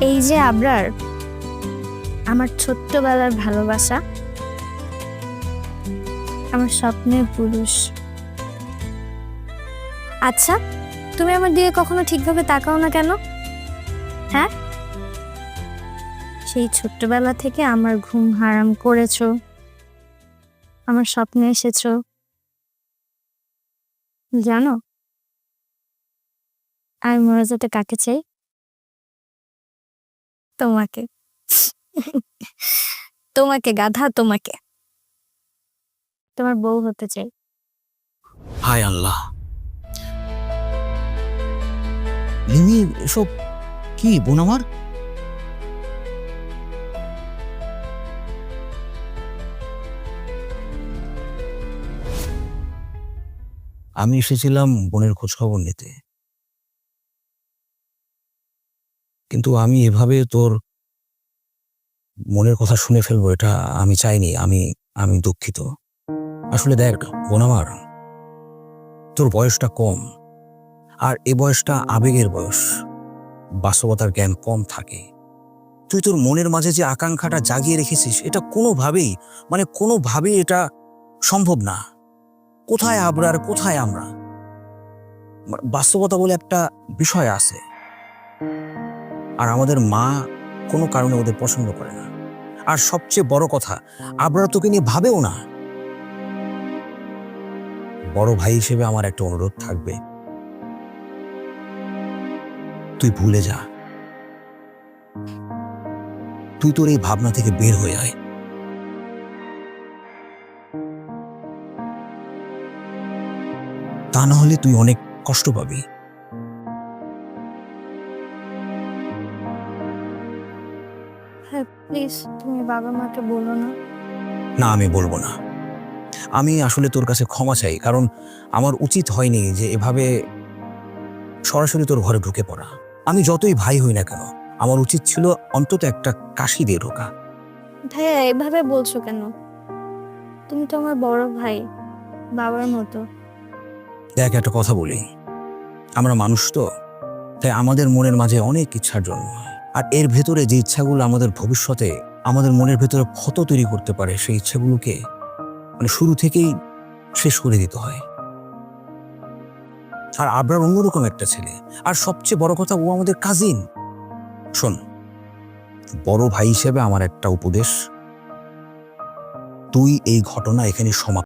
এই যে আবরার, আমার ছোট্টবেলার ভালোবাসা, আমার স্বপ্নের পুরুষ। আচ্ছা, তুমি আমার দিকে কখনো ঠিকভাবে তাকাও না কেন? হ্যাঁ, সেই ছোট্টবেলা থেকে আমার ঘুম হারাম করেছো, আমার স্বপ্নে এসেছো। জানো আমি মরে যেতে কাকে চাই? তোমাকে। তোমাকে গাধা, তোমাকে তোমার বউ হতে চাই। হায় আল্লাহ, লিমি এসব কি বোন আমার? আমি এসেছিলাম বোনের খোঁজ খবর নিতে, কিন্তু আমি এভাবে তোর মনের কথা শুনে ফেলবো এটা আমি চাইনি। আমি আমি দুঃখিত। আসলে দেখ বোন আমার, তোর বয়সটা কম, আর এ বয়সটা আবেগের বয়স, বাস্তবতার জ্ঞান কম থাকে। তুই তোর মনের মাঝে যে আকাঙ্ক্ষাটা জাগিয়ে রেখেছিস এটা কোনোভাবেই এটা সম্ভব না। কোথায় আবরার, কোথায় আমরা? বাস্তবতা বলে একটা বিষয় আছে, আর আমাদের মা কোনো কারণে ওদের পছন্দ করে না। আর সবচেয়ে বড় কথা, আবরার তোকে নিয়ে ভাবেও না। বড় ভাই হিসেবে আমার একটা অনুরোধ থাকবে, তুই ভুলে যা। তুই তোর এই ভাবনা থেকে বের হয়ে আয়। তা না হলে তুই অনেক কষ্ট পাবি। হ্যাঁ প্লিজ, তুমি বাবা মাকে বলো না। না, আমি বলবো না। আমি আসলে তোর কাছে ক্ষমা চাই, কারণ আমার উচিত হয়নি যে এভাবে সরাসরি তোর ঘরে ঢুকে পড়া। আমি যতই ভাই হই না কেন, আমার উচিত ছিল অন্তত একটা কাশি দিয়ে ঢোকা। ভাইয়া এভাবে বলছো কেন? তুমি তো আমার বড় ভাই, বাবার মতো। দেখ, একটা কথা বলি, আমরা মানুষ তো, তাই আমাদের মনের মাঝে অনেক ইচ্ছার জন্ম হয়। আর এর ভেতরে যে ইচ্ছাগুলো আমাদের ভবিষ্যতে আমাদের মনের ভেতরে ক্ষত তৈরি করতে পারে, সেই ইচ্ছাগুলোকে শুরু থেকেই শেষ করে দিতে হয়। আর আবরার অন্যরকম একটা ছেলে, আর সবচেয়ে বড় কথা, ও আমাদের কাজিন। শোন, বড় ভাই হিসেবে আমার একটা উপদেশ, তুই এই ঘটনা এখানে সমাপ্ত